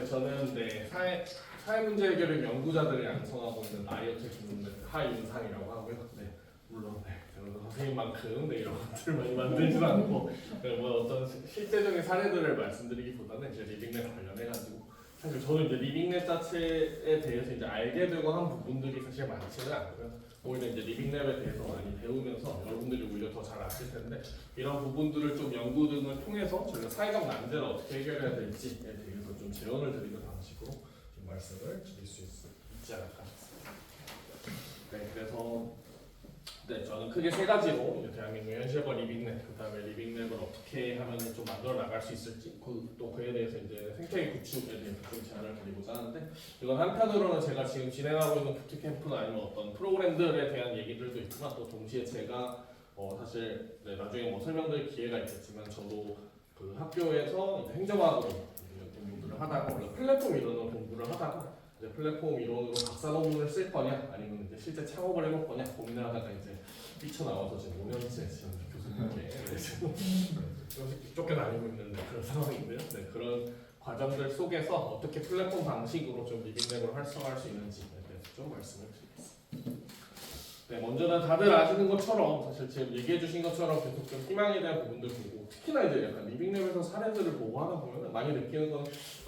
저는 사회 문제 해결을 연구자들을 양성하고 있는 아이오텍 기능들 하윤상이라고 하고요. 물론 저는 선생님만큼 이런 것들을 많이 만들지는 않고 뭐 어떤 실제적인 사례들을 말씀드리기보다는 이제 리빙랩 관련해가지고 사실 저는 이제 리빙랩 자체에 대해서 이제 알게 되고 한 부분들이 사실 많지는 않고요. 오히려 이제 리빙랩에 대해서 많이 배우면서 여러분들이 오히려 더 잘 아실 텐데 이런 부분들을 좀 연구 등을 통해서 저희가 사회적 난제를 어떻게 해결해야 될지에 대해서 좀 제언을 드리는 방식으로 좀 말씀을 드릴 수 있지 않을까 싶습니다. 그래서 저는 크게 세 가지로 이제 대한민국 현실과 리빙랩, 그 다음에 리빙랩을 어떻게 하면 좀 만들어 나갈 수 있을지, 또 그에 대해서 이제 생태계 구축에 대해서 좀 제안을 드리고자 하는데, 이건 한편으로는 제가 지금 진행하고 있는 부트캠프나 아니면 어떤 프로그램들에 대한 얘기들도 있지만, 또 동시에 제가 사실 나중에 뭐 설명드릴 기회가 있겠지만, 저도 그 학교에서 이제 행정학으로 공부를 하다가 원래 플랫폼 이론으로 공부를 하다가 이제 플랫폼 이론으로 박사 논문을 쓸 거냐 아니면 이제 실제 창업을 해볼 거냐 고민을 하다가 이제 뛰쳐나와서 지금 5년째 지금 교수님께 쫓겨다니고 있는 그런 상황인데요. 그런 과정들 속에서 어떻게 플랫폼 방식으로 좀 리빙랩을 활성화할 수 있는지에 대해서 좀 말씀을 드리겠습니다. 먼저는 다들 아시는 것처럼 사실 지금 얘기해 주신 것처럼 계속 좀 희망에 대한 부분들 보고 특히나 이제 약간 리빙랩에서 사례들을 보고 하다 보면 많이 느끼는 건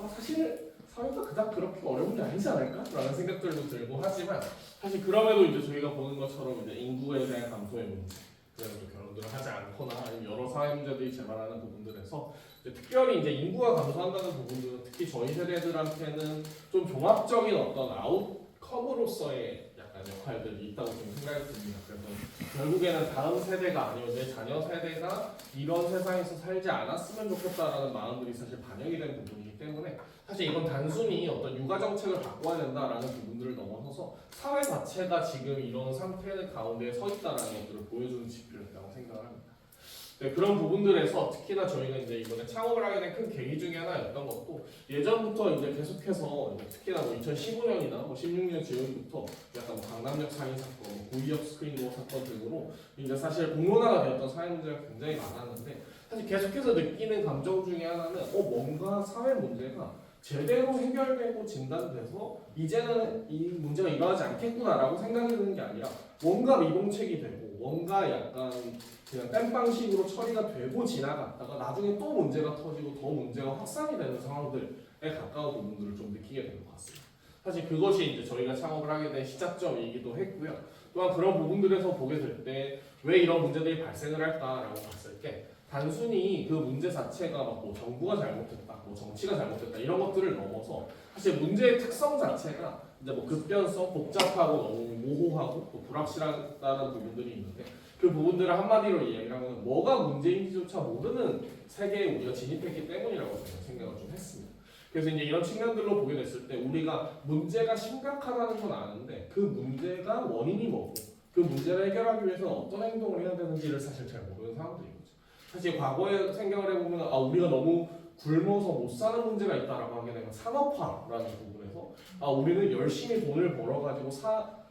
사실 사회가 그닥 그렇게 어려운 게 아니지 않을까? 라는 생각들도 들고 하지만 사실 그럼에도 이제 저희가 보는 것처럼 이제 인구에 대한 감소의 문제, 그래서 결혼들을 하지 않거나 아니면 여러 사회 문제들이 재발하는 부분들에서 이제 특별히 이제 인구가 감소한다는 부분들은 특히 저희 세대들한테는 좀 종합적인 어떤 아웃컴으로서의 약간 역할들이 있다고 좀 생각이 듭니다. 그래서 결국에는 다음 세대가 아니면 내 자녀 세대가 이런 세상에서 살지 않았으면 좋겠다라는 마음들이 사실 반영이 된 부분이기 때문에 사실 이건 단순히 어떤 육아 정책을 바꿔야 된다라는 부분들을 넘어서서 사회 자체가 지금 이런 상태 가운데 서 있다라는 것들을 보여주는 지표라고 생각을 합니다. 그런 부분들에서 특히나 저희가 이제 이번에 창업을 하게 된 큰 계기 중에 하나였던 것도 예전부터 이제 계속해서 특히나 뭐 2015년이나 뭐 16년 지역부터 약간 뭐 강남역 살인 사건, 구의역 스크린도어 사건 등으로 이제 사실 공론화가 되었던 사회 문제가 굉장히 많았는데 사실 계속해서 느끼는 감정 중에 하나는 뭔가 사회 문제가 제대로 해결되고 진단돼서 이제는 이 문제가 일어나지 않겠구나라고 생각이 드는 게 아니라 뭔가 미봉책이 되고 뭔가 약간 그냥 땜빵식으로 처리가 되고 지나갔다가 나중에 또 문제가 터지고 더 문제가 확산이 되는 상황들에 가까운 부분들을 좀 느끼게 된 것 같습니다. 사실 그것이 이제 저희가 창업을 하게 된 시작점이기도 했고요. 또한 그런 부분들에서 보게 될 때 왜 이런 문제들이 발생을 할까라고 봤을 때 단순히 그 문제 자체가 막 뭐 정부가 잘못했다, 뭐 정치가 잘못했다 이런 것들을 넘어서 사실 문제의 특성 자체가 이제 뭐 급변성, 복잡하고 너무 모호하고 또 불확실하다는 부분들이 있는데 그 부분들을 한마디로 이야기를 하면 뭐가 문제인지조차 모르는 세계에 우리가 진입했기 때문이라고 저는 생각을 좀 했습니다. 그래서 이제 이런 측면들로 보게 됐을 때 우리가 문제가 심각하다는 건 아는데 그 문제가 원인이 뭐고 그 문제를 해결하기 위해서는 어떤 행동을 해야 되는지를 사실 잘 모르는 사람들인 거죠. 사실 과거에 생각을 해보면 우리가 너무 굶어서 못 사는 문제가 있다라고 하게 되면 산업화라는 부분에서 우리는 열심히 돈을 벌어가지고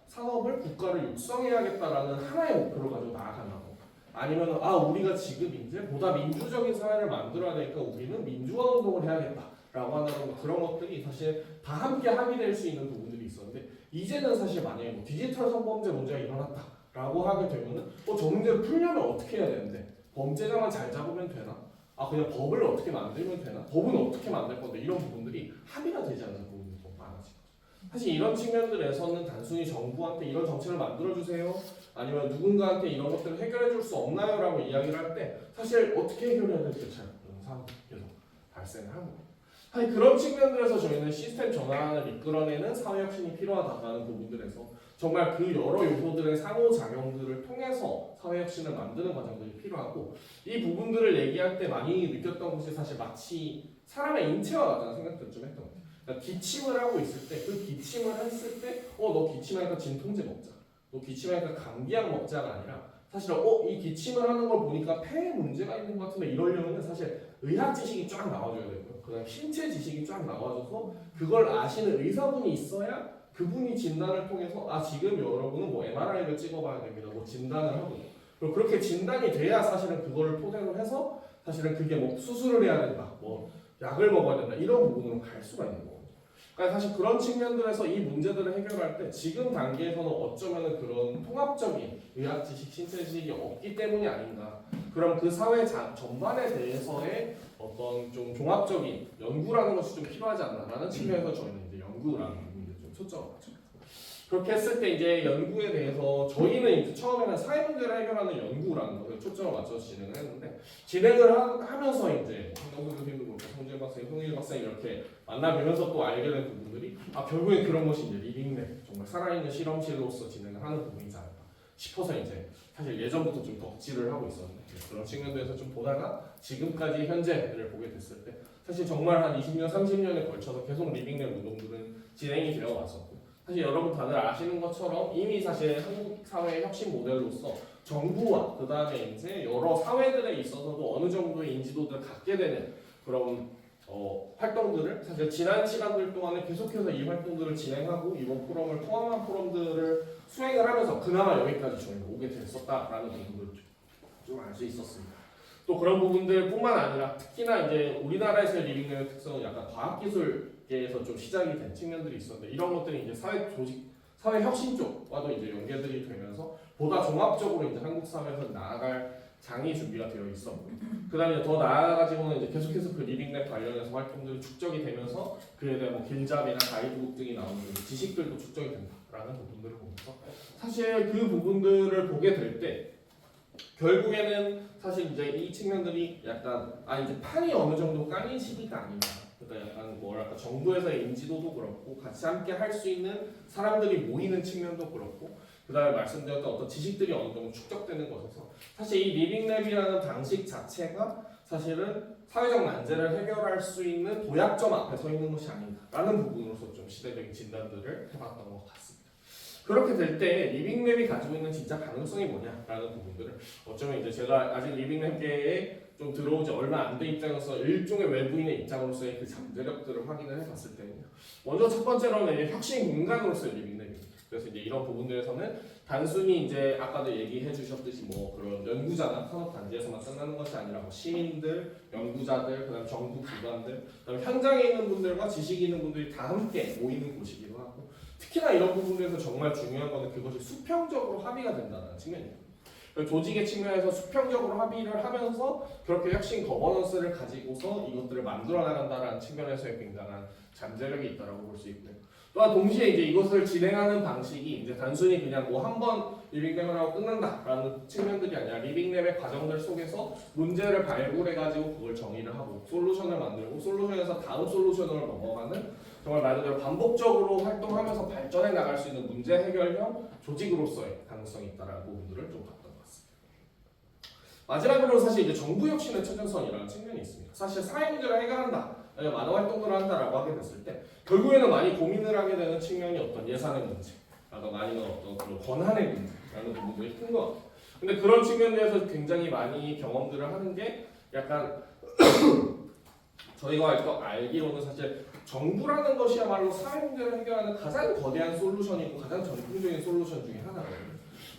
산업을 국가를 육성해야겠다라는 하나의 목표를 가지고 나아간다고 아니면 우리가 지금 이제 보다 민주적인 사회를 만들어야 되니까 우리는 민주화 운동을 해야겠다라고 하는 그런 것들이 사실 다 함께 합의될 수 있는 부분들이 있었는데 이제는 사실 만약에 뭐 디지털 성범죄 문제가 일어났다라고 하게 되면은 저 문제를 풀려면 어떻게 해야 되는데 범죄자만 잘 잡으면 되나? 그냥 법을 어떻게 만들면 되나? 법은 어떻게 만들 건데 이런 부분들이 합의가 되지 않는 부분이 좀 많아진 거죠. 사실 이런 측면들에서는 단순히 정부한테 이런 정책을 만들어주세요 아니면 누군가한테 이런 것들을 해결해 줄 수 없나요? 라고 이야기를 할 때 사실 어떻게 해결해야 될지 잘 모르는 상황이 계속 발생을 하는 거예요. 사실 그런 측면들에서 저희는 시스템 전환을 이끌어내는 사회혁신이 필요하다는 부분들에서 정말 그 여러 요소들의 상호작용들을 통해서 사회혁신을 만드는 과정들이 필요하고 이 부분들을 얘기할 때 많이 느꼈던 것이 사실 마치 사람의 인체와 같다는 생각들을 좀 했던 것 같아요. 그러니까 기침을 하고 있을 때 그 기침을 했을 때 너 기침하니까 진통제 먹자, 너 기침하니까 감기약 먹자가 아니라 사실 이 기침을 하는 걸 보니까 폐에 문제가 있는 것 같은데 이러려면 사실 의학 지식이 쫙 나와줘야 되고요. 그다음 신체 지식이 쫙 나와줘서 그걸 아시는 의사분이 있어야 그분이 진단을 통해서 지금 여러분은 뭐 MRI를 찍어봐야 됩니다. 뭐 진단을 하고 그리고 그렇게 진단이 돼야 사실은 그거를 토대로 해서 사실은 그게 뭐 수술을 해야 된다, 뭐 약을 먹어야 된다 이런 부분으로 갈 수가 있는 거거든요. 그러니까 사실 그런 측면들에서 이 문제들을 해결할 때 지금 단계에서는 어쩌면 그런 통합적인 의학 지식, 신체 지식이 없기 때문이 아닌가. 그럼 그 사회 전반에 대해서의 어떤 좀 종합적인 연구라는 것이 좀 필요하지 않나라는 측면에서 저희는 이제 연구라는 부분에 좀 초점을 맞춰요. 그렇게 했을 때 이제 연구에 대해서 저희는 이제 처음에는 사회 문제를 해결하는 연구라는 것에 초점을 맞춰서 진행을 했는데 진행을 하면서 이제 황동수 교수님도 그렇고 성재 박사님, 송일 박사님 이렇게 만나뵈면서 또 알게 된 부분들이 결국에 그런 것이 이제 리빙랩 정말 살아있는 실험실로서 진행을 하는 부분이지 않을까 싶어서 이제 사실 예전부터 좀 덕질을 하고 있었는데 그런 측면에서 좀 보다가 지금까지 현재를 보게 됐을 때 사실 정말 한 20년, 30년에 걸쳐서 계속 리빙랩 운동들은 진행이 되어 왔었고 사실 여러분 다들 아시는 것처럼 이미 사실 한국 사회의 혁신 모델로서 정부와 그 다음에 이제 여러 사회들에 있어서도 어느 정도의 인지도들을 갖게 되는 그런 활동들을 사실 지난 시간들 동안에 계속해서 이 활동들을 진행하고 이번 포럼을 포함한 포럼들을 수행을 하면서 그나마 여기까지 저희가 오게 됐었다라는 부분들을 좀 알 수 있었습니다. 또 그런 부분들뿐만 아니라 특히나 이제 우리나라에서의 리빙랩의 특성은 약간 과학기술계에서 좀 시작이 된 측면들이 있었는데 이런 것들이 이제 사회 조직, 사회 혁신 쪽과도 이제 연계들이 되면서 보다 종합적으로 이제 한국 사회에서 나아갈 장이 준비가 되어 있었고 그다음에 더 나아가지고는 이제 계속해서 그 리빙랩 관련해서 활동들이 축적이 되면서 그에 대한 뭐 길잡이나 가이드북 등이 나오는 지식들도 축적이 된다라는 부분들을 보면서 사실 그 부분들을 보게 될 때 결국에는 사실 이제 이 측면들이 약간 이제 판이 어느 정도 깔린 시기가 아닌가. 그러니까 약간 뭐랄까 정부에서의 인지도도 그렇고 같이 함께 할 수 있는 사람들이 모이는 측면도 그렇고 그다음에 말씀드렸던 어떤 지식들이 어느 정도 축적되는 것에서 사실 이 리빙랩이라는 방식 자체가 사실은 사회적 난제를 해결할 수 있는 도약점 앞에 서 있는 것이 아닌가라는 부분으로서 좀 시대적인 진단들을 해봤던 것 같습니다. 그렇게 될 때 리빙랩이 가지고 있는 진짜 가능성이 뭐냐라는 부분들을 어쩌면 이제 제가 아직 리빙랩계에 좀 들어오지 얼마 안 된 입장에서 일종의 외부인의 입장으로서의 그 잠재력들을 확인을 해봤을 때는요. 먼저 첫 번째로는 혁신 공간으로서의 리빙랩입니다. 그래서 이제 이런 부분들에서는 단순히 이제 아까도 얘기해 주셨듯이 뭐 그런 연구자나 산업 단지에서만 끝나는 것이 아니라 뭐 시민들, 연구자들, 그다음 정부 기관들, 그다음 현장에 있는 분들과 지식이 있는 분들이 다 함께 모이는 곳이기도 하고 특히나 이런 부분에서 정말 중요한 것은 그것이 수평적으로 합의가 된다는 측면이에요. 조직의 측면에서 수평적으로 합의를 하면서 그렇게 혁신 거버넌스를 가지고서 이것들을 만들어 나간다는 측면에서의 굉장한 잠재력이 있다고 볼 수 있고요. 또한 동시에 이제 이것을 진행하는 방식이 이제 단순히 그냥 뭐 한 번 리빙랩을 하고 끝난다라는 측면들이 아니라 리빙랩의 과정들 속에서 문제를 발굴해 가지고 그걸 정의를 하고 솔루션을 만들고 솔루션에서 다음 솔루션으로 넘어가는 정말 말 그대로 반복적으로 활동하면서 발전해 나갈 수 있는 문제 해결형 조직으로서의 가능성이 있다라는 부분들을 좀 봤던 것 같습니다. 마지막으로 사실 이제 정부 혁신의 최전선이라는 측면이 있습니다. 사실 사회 문제를 해결한다. 많은 활동들을 한다라고 하게 됐을 때 결국에는 많이 고민을 하게 되는 측면이 어떤 예산의 문제라든가 아니면 어떤 그런 권한의 문제라는 부분들이 큰 것 같아요. 근데 그런 측면에서 굉장히 많이 경험들을 하는 게 약간 저희가 또 알기로는 사실 정부라는 것이야말로 사회 문제를 해결하는 가장 거대한 솔루션이고 가장 전통적인 솔루션 중에 하나거든요.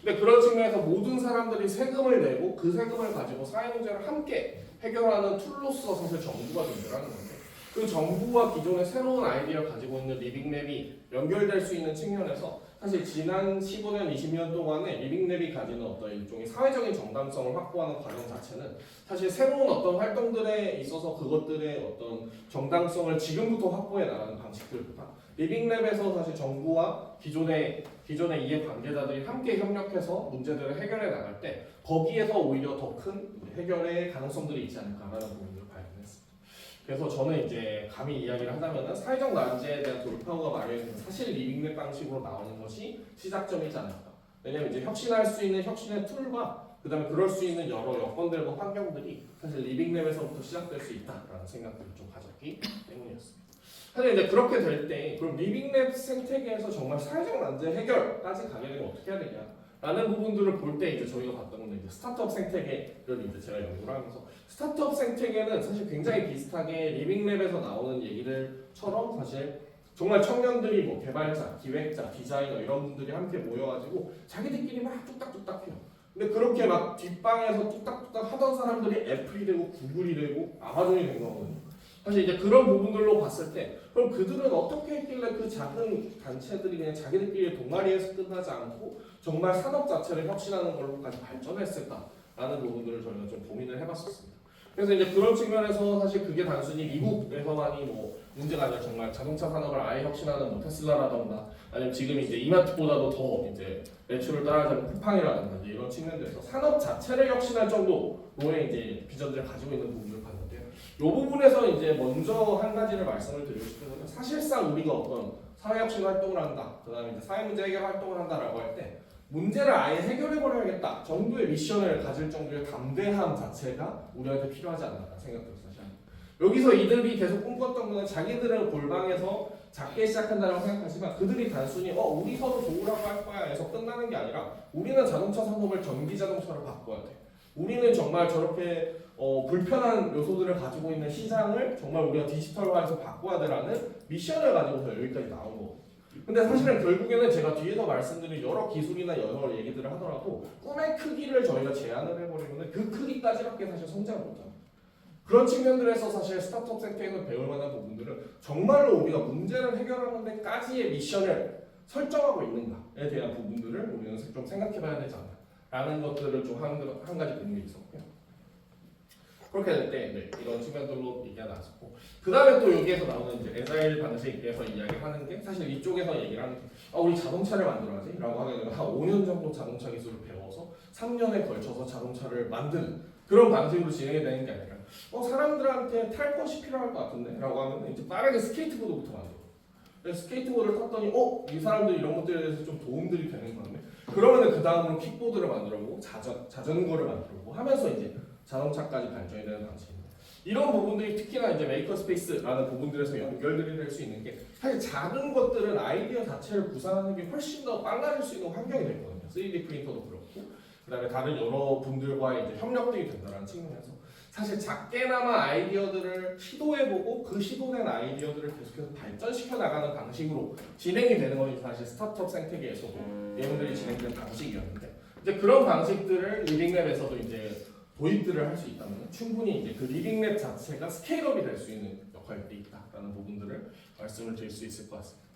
근데 그런 측면에서 모든 사람들이 세금을 내고 그 세금을 가지고 사회 문제를 함께 해결하는 툴로서 사실 정부가 존재하는 건데 그 정부와 기존의 새로운 아이디어를 가지고 있는 리빙랩이 연결될 수 있는 측면에서 사실 지난 15년, 20년 동안에 리빙랩이 가지는 어떤 일종의 사회적인 정당성을 확보하는 과정 자체는 사실 새로운 어떤 활동들에 있어서 그것들의 어떤 정당성을 지금부터 확보해 나가는 방식들보다 리빙랩에서 사실 정부와 기존의 이해 관계자들이 함께 협력해서 문제들을 해결해 나갈 때 거기에서 오히려 더 큰 해결의 가능성들이 있지 않을까라는 부분을 발견했습니다. 그래서 저는 이제 감히 이야기를 하자면은 사회적 난제에 대한 돌파구가 마련된 사실 리빙랩 방식으로 나오는 것이 시작점이지 않을까. 왜냐하면 이제 혁신할 수 있는 혁신의 툴과 그다음에 그럴 수 있는 여러 여건들과 환경들이 사실 리빙랩에서부터 시작될 수 있다라는 생각들을 좀 가졌기 때문이었습니다. 사실 이제 그렇게 될 때 그럼 리빙랩 생태계에서 정말 사회적 난제 해결까지 가게 되면 어떻게 해야 되냐? 라는 부분들을 볼 때 이제 저희가 봤던 건 이제 스타트업 생태계를 이제 제가 연구를 하면서 스타트업 생태계는 사실 굉장히 비슷하게 리빙랩에서 나오는 얘기들처럼 사실 정말 청년들이 뭐 개발자, 기획자, 디자이너 이런 분들이 함께 모여가지고 자기들끼리 막 뚝딱뚝딱 해요. 근데 그렇게 막 뒷방에서 뚝딱뚝딱 하던 사람들이 애플이 되고 구글이 되고 아마존이 된 거거든요. 사실 이제 그런 부분들로 봤을 때 그럼 그들은 어떻게 했길래 그 작은 단체들이 그냥 자기들끼리 동아리에서 끝나지 않고 정말 산업 자체를 혁신하는 걸로까지 발전했을까라는 부분들을 저희가 좀 고민을 해봤었습니다. 그래서 이제 그런 측면에서 사실 그게 단순히 미국에서만이 뭐 문제가 아니라 정말 자동차 산업을 아예 혁신하는 뭐 테슬라라던가 아니면 지금 이제 이마트보다도 더 이제 매출을 따라잡는 쿠팡이라든가 이제 이런 측면들에서 산업 자체를 혁신할 정도로의 이제 비전들을 가지고 있는 부분을 봤는데요. 이 부분에서 이제 먼저 한 가지를 말씀을 드리고 싶은 것은 사실상 우리가 어떤 사회혁신 활동을 한다, 그다음에 이제 사회문제 해결 활동을 한다라고 할 때 문제를 아예 해결해버려야겠다 정도의 미션을 가질 정도의 담대함 자체가 우리한테 필요하지 않나 생각들었어요. 여기서 이들이 계속 꿈꿨던 거는 자기들은 골방에서 작게 시작한다고 생각하지만 그들이 단순히 우리 서로 좋으라고 할 거야 해서 끝나는 게 아니라 우리는 자동차 산업을 전기 자동차로 바꿔야 돼. 우리는 정말 저렇게 불편한 요소들을 가지고 있는 시장을 정말 우리가 디지털화해서 바꿔야 되라는 미션을 가지고서 여기까지 나온 거거든요. 근데 사실은 결국에는 제가 뒤에서 말씀드린 여러 기술이나 여러 얘기들을 하더라도 꿈의 크기를 저희가 제한을 해버리면 그 크기까지밖에 사실 성장을 못합니다. 그런 측면들에서 사실 스타트업 섹터에서 배울 만한 부분들은 정말로 우리가 문제를 해결하는 데까지의 미션을 설정하고 있는가에 대한 부분들을 우리는 좀 생각해봐야 되지 않나라는 것들을 좀 한 가지 고민이 있었고요. 그렇게 될 때 이런 측면들로 얘기가 나왔고 그 다음에 또 여기에서 나오는 이제 에자일 방식에서 이야기하는 게 사실 이쪽에서 얘기를 하는 게 우리 자동차를 만들어야지 라고 하게 되면 한 5년 정도 자동차 기술을 배워서 3년에 걸쳐서 자동차를 만드는 그런 방식으로 진행이 되는 게 아니라 사람들한테 탈 것이 필요할 것 같은데 라고 하면 이제 빠르게 스케이트보드부터 만들어. 그래서 스케이트보드를 탔더니 이 사람들이 이런 것들에 대해서 좀 도움들이 되는 건데 그러면은 그 다음으로 킥보드를 만들어보고 자전거를 만들어보고 하면서 이제 자동차까지 발전이 되는 방식입니다. 이런 부분들이 특히나 이제 메이커 스페이스라는 부분들에서 연결들이 될 수 있는 게 사실 작은 것들은 아이디어 자체를 구상하는 게 훨씬 더 빨라질 수 있는 환경이 되거든요. 3D 프린터도 그렇고 그다음에 다른 여러 분들과의 이제 협력들이 된다는 측면에서 사실 작게나마 아이디어들을 시도해보고 그 시도된 아이디어들을 계속해서 발전시켜 나가는 방식으로 진행이 되는 것이 사실 스타트업 생태계에서도 내용들이 진행되는 방식이었는데 이제 그런 방식들을 리빙랩에서도 이제 도입들을 할 수 있다면 충분히 이제 그 리빙랩 자체가 스케일업이 될 수 있는 역할들이 있다라는 부분들을 말씀을 드릴 수 있을 것 같습니다.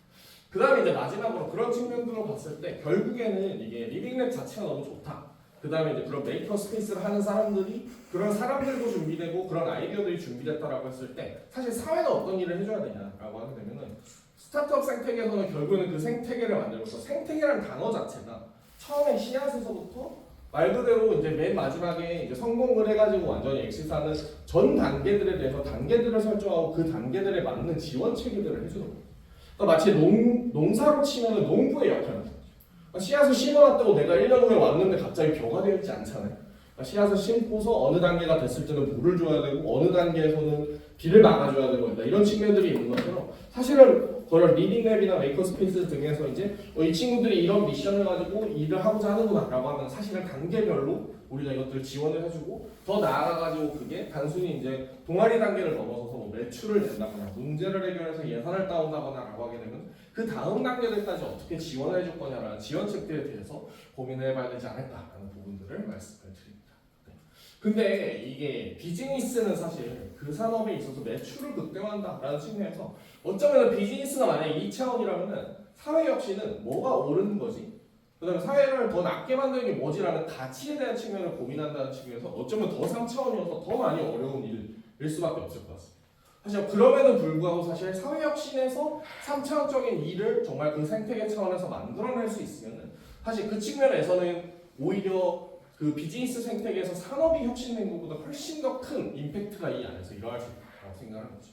그 다음에 이제 마지막으로 그런 측면들로 봤을 때 결국에는 이게 리빙랩 자체가 너무 좋다. 그 다음에 이제 그런 메이커 스페이스를 하는 사람들이 그런 사람들도 준비되고 그런 아이디어들이 준비됐다라고 했을 때 사실 사회는 어떤 일을 해줘야 되냐라고 하게 되면은 스타트업 생태계에서는 결국에는 그 생태계를 만들고서 생태계라는 단어 자체가 처음에 씨앗에서부터 말 그대로 이제 맨 마지막에 이제 성공을 해가지고 완전히 엑시스하는 전 단계들에 대해서 단계들을 설정하고 그 단계들에 맞는 지원 체계들을 해주는 거예요. 그러니까 마치 농사로 치면 농부의 역할입니다. 씨앗을 심어놨다고 내가 1년 후에 왔는데 갑자기 벼가 되어 있지 않잖아요. 그러니까 씨앗을 심고서 어느 단계가 됐을 때는 물을 줘야 되고 어느 단계에서는 비를 막아줘야 되고 이런 측면들이 있는 것처럼 사실은 그런 리빙랩이나 메이커스페이스 등에서 이제 이 친구들이 이런 미션을 가지고 일을 하고자 하는구나라고 하면 사실은 단계별로 우리가 이것들을 지원을 해주고 더 나아가가지고 그게 단순히 이제 동아리 단계를 넘어서서 뭐 매출을 낸다거나 문제를 해결해서 예산을 따온다거나라고 하게 되면 그 다음 단계들까지 어떻게 지원을 해줄 거냐라는 지원책들에 대해서 고민을 해봐야 되지 않을까라는 부분들을 말씀을 드립니다. 네. 근데 이게 비즈니스는 사실 그 산업에 있어서 매출을 극대화한다라는 측면에서 어쩌면 비즈니스가 만약에 2차원이라면은 사회 혁신은 뭐가 옳은 거지? 그 다음에 사회를 더 낫게 만드는 게 뭐지라는 가치에 대한 측면을 고민한다는 측면에서 어쩌면 더 3차원이어서 더 많이 어려운 일일 수밖에 없을 것 같습니다. 사실 그럼에도 불구하고 사실 사회혁신에서 3차원적인 일을 정말 그 생태계 차원에서 만들어낼 수 있으면 사실 그 측면에서는 오히려 그 비즈니스 생태계에서 산업이 혁신된 것보다 훨씬 더 큰 임팩트가 이 안에서 일어날 수 있다고 생각하는 거죠.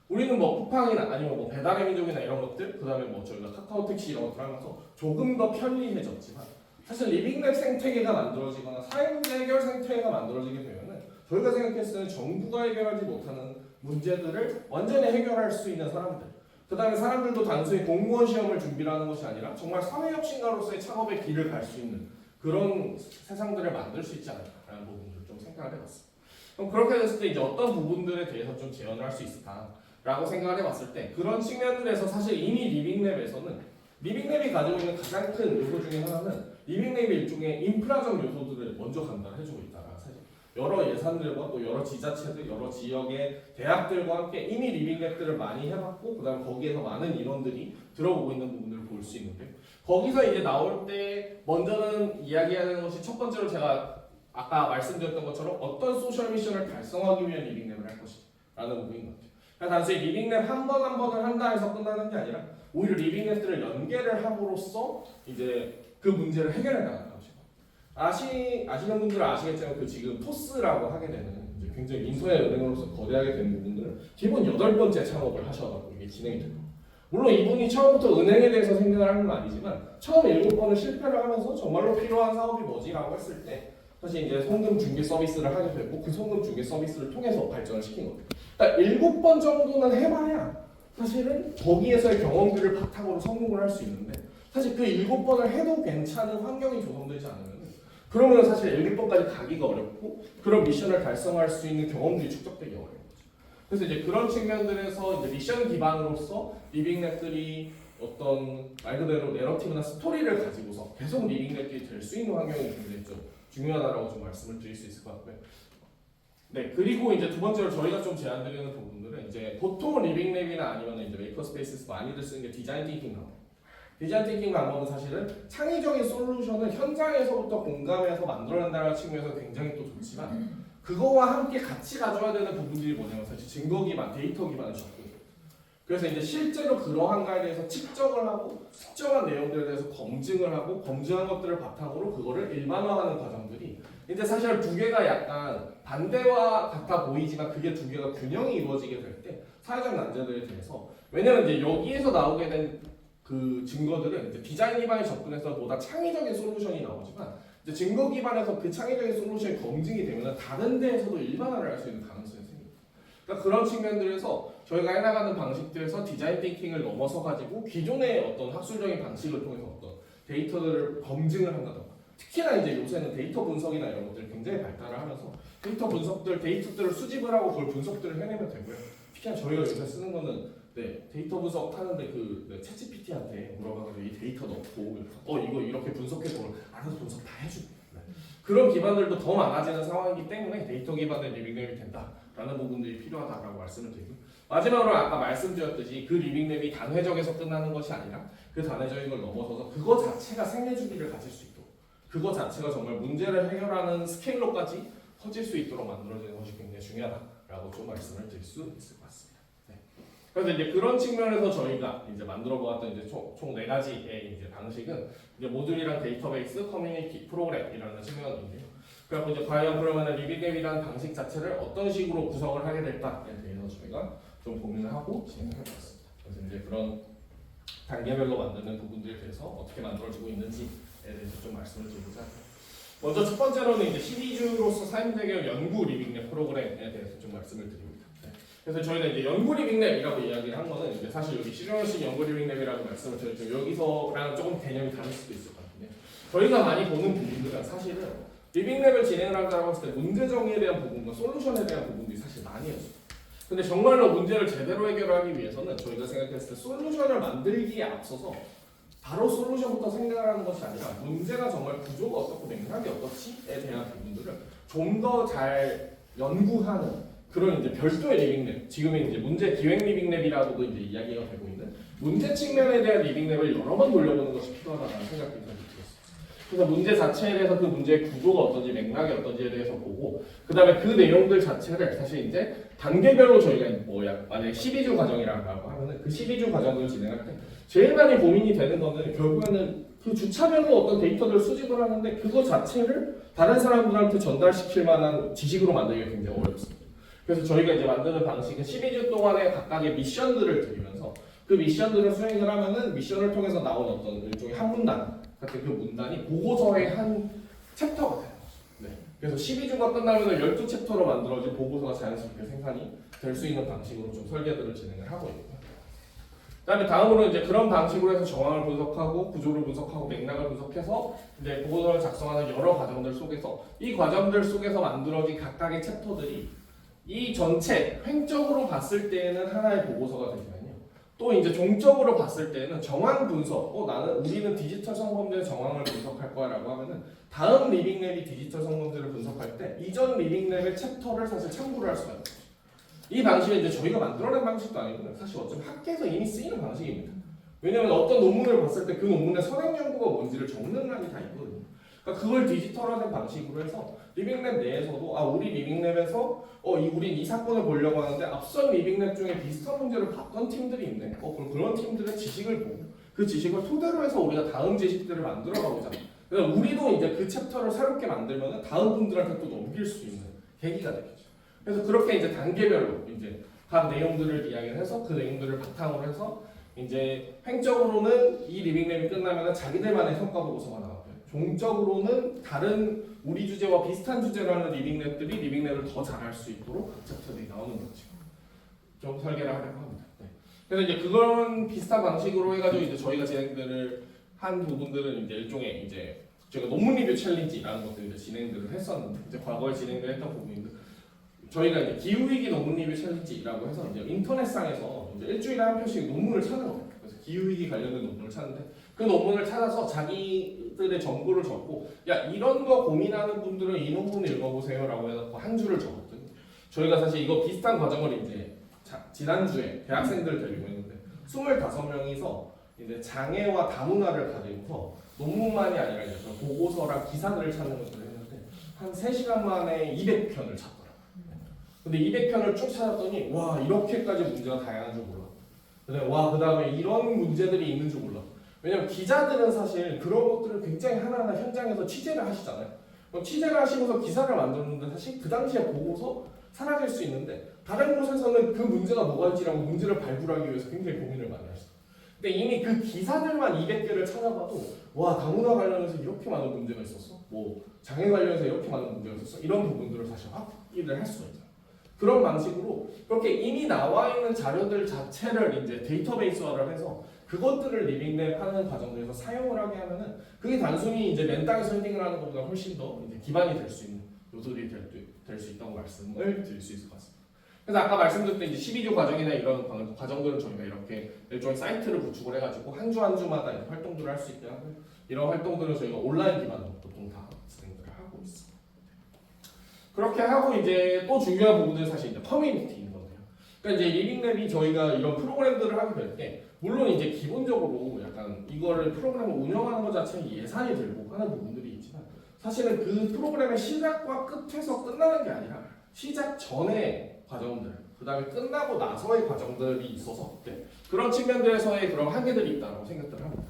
우리는 뭐 쿠팡이나 아니면 뭐 배달의 민족이나 이런 것들, 그 다음에 뭐 저희가 카카오 택시 이런 것들 하면서 조금 더 편리해졌지만 사실 리빙랩 생태계가 만들어지거나 사회문제 해결 생태계가 만들어지게 되면은 저희가 생각했을 때는 정부가 해결하지 못하는 문제들을 완전히 해결할 수 있는 사람들, 그 다음에 사람들도 단순히 공무원 시험을 준비하는 것이 아니라 정말 사회혁신가로서의 창업의 길을 갈 수 있는 그런 세상들을 만들 수 있지 않을까라는 부분들을 좀 생각을 해봤습니다. 그럼 그렇게 됐을 때 이제 어떤 부분들에 대해서 좀 재현을 할 수 있을까라고 생각을 해봤을 때 그런 측면들에서 사실 이미 리빙랩에서는 리빙랩이 가지고 있는 가장 큰 요소 중에 하나는 리빙랩의 일종의 인프라적 요소들을 먼저 간다해주고 있다. 사실 여러 예산들과 또 여러 지자체들, 여러 지역의 대학들과 함께 이미 리빙랩들을 많이 해봤고 그다음 거기에서 많은 인원들이 들어오고 있는 부분들을 볼 수 있는데 거기서 이제 나올 때 먼저는 이야기해야 되는 것이 첫 번째로 제가 아까 말씀드렸던 것처럼 어떤 소셜 미션을 달성하기 위한 리빙랩을 할 것이라는 부분인 것 같아요. 그러니까 단순히 리빙랩 한 번 한 번을 한다 해서 끝나는 게 아니라 오히려 리빙랩들을 연계를 함으로써 이제 그 문제를 해결해 나가는 것이고 아시는 분들은 아시겠지만 그 지금 토스라고 하게 되는 이제 굉장히 인터넷 은행으로서 거대하게 된 부분들은 기본 8번째 창업을 하셔가지고 이게 진행이 되고 물론 이분이 처음부터 은행에 대해서 생각을 하는 건 아니지만 처음 7번을 실패를 하면서 정말로 필요한 사업이 뭐지라고 했을 때 사실 이제 송금 중개 서비스를 하게 되고 그 송금 중개 서비스를 통해서 발전을 시킨 거예요. 그러니까 7번 정도는 해봐야 사실은 거기에서의 경험들을 바탕으로 성공을 할 수 있는데 사실 그 7번을 해도 괜찮은 환경이 조성되지 않으면 그러면 사실 7번까지 가기가 어렵고 그런 미션을 달성할 수 있는 경험들이 축적되기 어려워요. 그래서 이제 그런 측면들에서 이제 미션 기반으로서 리빙랩들이 어떤 말 그대로 내러티브나 스토리를 가지고서 계속 리빙랩들이 될 수 있는 환경이 굉장히 좀 중요하다라고 좀 말씀을 드릴 수 있을 것 같고요. 네, 그리고 이제 두 번째로 저희가 좀 제안드리는 부분들은 이제 보통 리빙랩이나 아니면 이제 메이커스페이스에서 많이들 쓰는 게 디자인 띵킹 방법. 디자인 띵킹 방법은 사실은 창의적인 솔루션을 현장에서부터 공감해서 만들어낸다는 측면에서 굉장히 또 좋지만 그거와 함께 같이 가져야 되는 부분들이 뭐냐면 사실 증거 기반, 데이터 기반의 접근이에요. 그래서 이제 실제로 그러한 거에 대해서 측정을 하고 특정한 내용들에 대해서 검증을 하고 검증한 것들을 바탕으로 그거를 일반화하는 과정들이 이제 사실 두 개가 약간 반대와 같아 보이지만 그게 두 개가 균형이 이루어지게 될 때 사회적 난제들에 대해서 왜냐면 이제 여기에서 나오게 된 그 증거들은 이제 디자인 기반의 접근에서 보다 창의적인 솔루션이 나오지만 이제 증거 기반에서 그 창의적인 솔루션이 검증이 되면 다른 데에서도 일반화를 할 수 있는 가능성이 생깁니다. 그러니까 그런 측면들에서 저희가 해나가는 방식들에서 디자인 띵킹을 넘어서 가지고 기존의 어떤 학술적인 방식을 통해서 어떤 데이터들을 검증을 한다던가 특히나 이제 요새는 데이터 분석이나 이런 것들이 굉장히 발달을 하면서 데이터들을 수집을 하고 그걸 분석들을 해내면 되고요. 특히나 저희가 요새 쓰는 거는 데이터 분석 하는데 챗GPT한테 물어봐가지고 이 데이터 넣고 이거 이렇게 분석해서 알아서 분석 다 해주고 그런 기반들도 더 많아지는 상황이기 때문에 데이터 기반의 리빙랩이 된다라는 부분들이 필요하다라고 말씀을 드리고 마지막으로 아까 말씀드렸듯이 그 리빙랩이 단회적에서 끝나는 것이 아니라 그 단회적인 걸 넘어서서 그거 자체가 생애주기를 가질 수 있도록 그거 자체가 정말 문제를 해결하는 스케일로까지 커질 수 있도록 만들어지는 것이 굉장히 중요하다라고 좀 말씀을 드릴 수 있을 것 같습니다. 그래서 이제 그런 측면에서 저희가 이제 만들어 보았던 이제 총 4가지의 이제 방식은 이제 모듈이랑 데이터베이스, 커뮤니티, 프로그램이라는 측면인데요. 그래서 이제 과연 그러면 리빙랩이라는 방식 자체를 어떤 식으로 구성을 하게 될까에 대해서 저희가 좀 고민을 하고 진행을 해봤습니다. 그래서 이제 그런 단계별로 만드는 부분들에 대해서 어떻게 만들어지고 있는지에 대해서 좀 말씀을 드리고자 합니다. 먼저 첫 번째로는 이제 12주로서 사임대결 연구 리빙랩 프로그램에 대해서 좀 말씀을 드립니다. 그래서 저희는 이제 연구 리빙랩이라고 이야기를 한 거는 이제 사실 여기 실용식 연구 리빙랩이라고 말씀을 드렸죠. 여기서랑 조금 개념이 다를 수도 있을 것 같은데 저희가 많이 보는 부분들은 사실은 리빙랩을 진행을 한다고 했을 때 문제 정의에 대한 부분과 솔루션에 대한 부분들이 사실 많이 있어요. 근데 정말로 문제를 제대로 해결하기 위해서는 저희가 생각했을 때 솔루션을 만들기에 앞서서 바로 솔루션부터 생각을 하는 것이 아니라 문제가 정말 구조가 어떻고 맥락이 어떻지에 대한 부분들을 좀 더 잘 연구하는 그런 이제 별도의 리빙랩, 지금의 이제 문제 기획 리빙랩이라고도 이제 이야기가 되고 있는 문제 측면에 대한 리빙랩을 여러 번 돌려보는 것이 필요하다는 생각이 들었어요. 그래서 문제 자체에 대해서 그 문제의 구조가 어떤지 맥락이 어떤지에 대해서 보고 그 다음에 그 내용들 자체를 사실 이제 단계별로 저희가 만약에 12주 과정이라고 하면은 그 12주 과정을 진행할 때 제일 많이 고민이 되는 거는 결국에는 그 주차별로 어떤 데이터들을 수집을 하는데 그거 자체를 다른 사람들한테 전달시킬 만한 지식으로 만들기가 굉장히 어렵습니다. 그래서 저희가 이제 만드는 방식은 12주 동안의 각각의 미션들을 드리면서 그 미션들을 수행을 하면은 미션을 통해서 나온 어떤 일종의 한 문단 같은 그 문단이 보고서의 한 챕터가 되는 거죠. 네. 그래서 12주가 끝나면은 12챕터로 만들어진 보고서가 자연스럽게 생산이 될 수 있는 방식으로 좀 설계들을 진행을 하고 있고요. 그다음에 다음으로 이제 그런 방식으로 해서 정황을 분석하고 구조를 분석하고 맥락을 분석해서 이제 보고서를 작성하는 여러 과정들 속에서 이 과정들 속에서 만들어진 각각의 챕터들이 이 전체 횡적으로 봤을 때는 하나의 보고서가 되지만요. 또 이제 종적으로 봤을 때는 정황 분석, 우리는 디지털 성범죄의 정황을 분석할 거야라고 하면은 다음 리빙랩이 디지털 성범죄를 분석할 때 이전 리빙랩의 챕터를 사실 참고를 할 수가 있어요. 이 방식은 이제 저희가 만들어낸 방식도 아니고 사실 어차피 학계에서 이미 쓰이는 방식입니다. 왜냐면 어떤 논문을 봤을 때 그 논문의 선행 연구가 뭔지를 적는 란이 다 있거든요. 그러니까 그걸 디지털화된 방식으로 해서 리빙랩 내에서도 우리 리빙랩에서 우린 이 사건을 보려고 하는데 앞선 리빙랩 중에 비슷한 문제를 봤던 팀들이 있네. 그럼 그런 팀들의 지식을 보고 그 지식을 토대로 해서 우리가 다음 지식들을 만들어 가보자. 그래서 우리도 이제 그 챕터를 새롭게 만들면 다음 분들한테 또 넘길 수 있는 계기가 되겠죠. 그래서 그렇게 이제 단계별로 이제 각 내용들을 이야기를 해서 그 내용들을 바탕으로 해서 이제 횡적으로는 이 리빙랩이 끝나면 자기들만의 평가 보고서가 나왔고요. 종적으로는 다른 우리 주제와 비슷한 주제라는 리빙랩들이 리빙랩을 더 잘할 수 있도록 챕터들이 나오는 거죠. 좀 설계를 하려고 합니다. 네. 그래서 이제 그런 비슷한 방식으로 해가지고 이제 저희가 진행들을 한 부분들은 이제 일종의 이제 저희가 논문 리뷰 챌린지라는 것들을 진행들을 했었는데 이제 과거에 진행을 했던 부분인데 저희가 이제 기후위기 논문 리뷰 챌린지라고 해서 이제 인터넷상에서 이제 일주일에 한 편씩 논문을 찾는 겁니다. 그래서 기후위기 관련된 논문을 찾는데 그 논문을 찾아서 자기들의 정보를 적고 야 이런 거 고민하는 분들은 이 논문 읽어보세요라고 해서 한 줄을 적었거든요. 저희가 사실 이거 비슷한 과정을 이제 지난주에 대학생들 데리고 있는데 25명이서 이제 장애와 다문화를 가지고서 논문만이 아니라 이제 보고서랑 기사들을 찾는 것들을 했는데 한 3시간 만에 200편을 찾더라고요. 근데 200편을 쭉 찾았더니 와 이렇게까지 문제가 다양한 줄 몰랐고 그 다음에 이런 문제들이 있는 줄 몰랐고 왜냐면 기자들은 사실 그런 것들을 굉장히 하나하나 현장에서 취재를 하시잖아요. 그럼 취재를 하시면서 기사를 만들었는데 사실 그 당시에 보고서 사라질 수 있는데 다른 곳에서는 그 문제가 뭐가 있지라고 문제를 발굴하기 위해서 굉장히 고민을 많이 하시죠. 근데 이미 그 기사들만 200개를 찾아봐도 와 다문화 관련해서 이렇게 많은 문제가 있었어? 뭐 장애 관련해서 이렇게 많은 문제가 있었어? 이런 부분들을 사실 확인을 할 수가 있잖아요. 그런 방식으로 그렇게 이미 나와 있는 자료들 자체를 이제 데이터베이스화를 해서 그것들을 리빙랩 하는 과정에서 사용을 하게 하면은 그게 단순히 이제 맨땅에 헤딩을 하는 것보다 훨씬 더 이제 기반이 될 수 있는 요소들이 될 수 있다고 말씀을 드릴 수 있을 것 같습니다. 그래서 아까 말씀드렸던 이제 12조 과정이나 이런 과정들은 저희가 이렇게 일종의 사이트를 구축을 해가지고 한 주 한 주마다 활동들을 할 수 있게 하고 이런 활동들은 저희가 온라인 기반으로 보통 다 진행을 하고 있습니다. 그렇게 하고 이제 또 중요한 부분은 사실 이제 커뮤니티인 건데요. 그러니까 이제 리빙랩이 저희가 이런 프로그램들을 하게 될 때 물론 이제 기본적으로 약간 이거를 프로그램을 운영하는 것 자체는 예산이 들고 하는 부분들이 있지만 사실은 그 프로그램의 시작과 끝에서 끝나는 게 아니라 시작 전의 과정들 그 다음에 끝나고 나서의 과정들이 있어서 그런 측면들에서의 그런 한계들이 있다고 생각들을 합니다.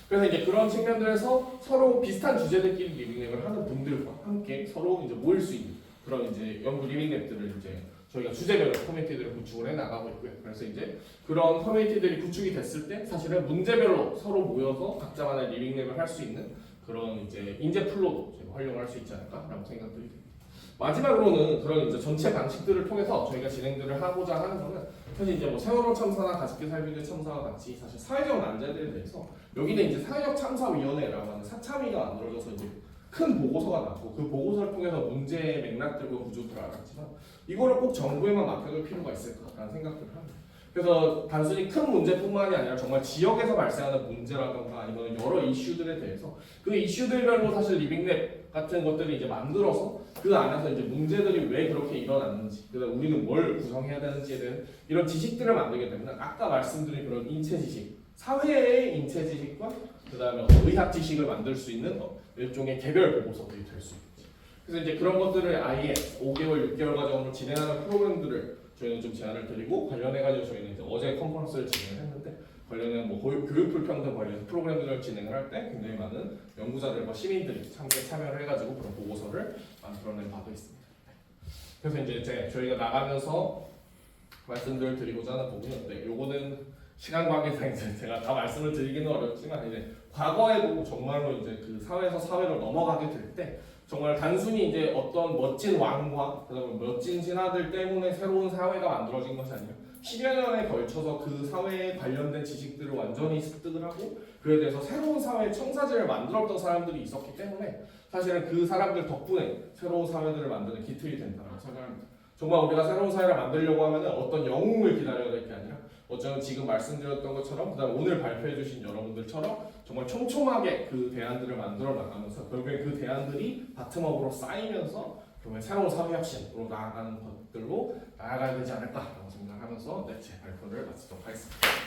그래서 이제 그런 측면들에서 서로 비슷한 주제들끼리 리빙랩을 하는 분들과 함께 서로 이제 모일 수 있는 그런 이제 연구 리빙랩들을 이제 저희가 주제별로 커뮤니티들을 구축을 해 나가고 있고요. 그래서 이제 그런 커뮤니티들이 구축이 됐을 때 사실은 문제별로 서로 모여서 각자만의 리빙랩을 할 수 있는 그런 이제 인재 풀로도 저희가 활용할 수 있지 않을까라고 생각들이 듭니다. 마지막으로는 그런 이제 전체 방식들을 통해서 저희가 진행들을 하고자 하는 거는 사실 이제 뭐 세월호 참사나 가습기 살균제 참사와 같이 사실 사회적 난제들에 대해서 여기는 이제 사회적 참사위원회라고 하는 사참위가 만들어져서 이제 큰 보고서가 나고 그 보고서를 통해서 문제의 맥락들과 구조들을 알았지만 이거를 꼭 정부에만 맡겨둘 필요가 있을까라는 생각들을 합니다. 그래서 단순히 큰 문제뿐만이 아니라 정말 지역에서 발생하는 문제라든가 아니면 여러 이슈들에 대해서 그 이슈들별로 사실 리빙랩 같은 것들을 이제 만들어서 그 안에서 이제 문제들이 왜 그렇게 일어났는지, 그다음 우리는 뭘 구성해야 되는지에 대한 이런 지식들을 만들게 되면 아까 말씀드린 그런 인체 지식, 사회의 인체 지식과 그다음에 의학 지식을 만들 수 있는 일종의 개별 보고서들이 될 수 있겠지. 그래서 이제 그런 것들을 아예 5개월, 6개월 과정으로 진행하는 프로그램들을 저희는 좀 제안을 드리고 관련해가지고 저희는 이제 어제 컨퍼런스를 진행을 했는데 관련된 뭐 교육 불평등 관련 프로그램들을 진행을 할 때 굉장히 많은 연구자들과 시민들이 참여를 해가지고 그런 보고서를 만들어낸 바도 있습니다. 그래서 이제 저희가 나가면서 말씀들을 드리고자 하는 부분인데 요거는 시간 관계상 이제 제가 다 말씀을 드리기는 어렵지만 이제 과거에도 정말로 이제 그 사회에서 사회로 넘어가게 될 때 정말 단순히 이제 어떤 멋진 왕과 그다음에 멋진 신하들 때문에 새로운 사회가 만들어진 것이 아니라 10여 년에 걸쳐서 그 사회에 관련된 지식들을 완전히 습득을 하고 그에 대해서 새로운 사회의 청사진을 만들었던 사람들이 있었기 때문에 사실은 그 사람들 덕분에 새로운 사회들을 만드는 기틀이 된다고 생각합니다. 정말 우리가 새로운 사회를 만들려고 하면 어떤 영웅을 기다려야 될 게 아니라 어쩌면 지금 말씀드렸던 것처럼 그다음 오늘 발표해주신 여러분들처럼 정말 촘촘하게 그 대안들을 만들어 나가면서 결국에 그 대안들이 바텀업으로 쌓이면서 그러면 새로운 사회혁신으로 나아가는 것들로 나아가야 되지 않을까라고 생각하면서 제 발표를 마치도록 하겠습니다.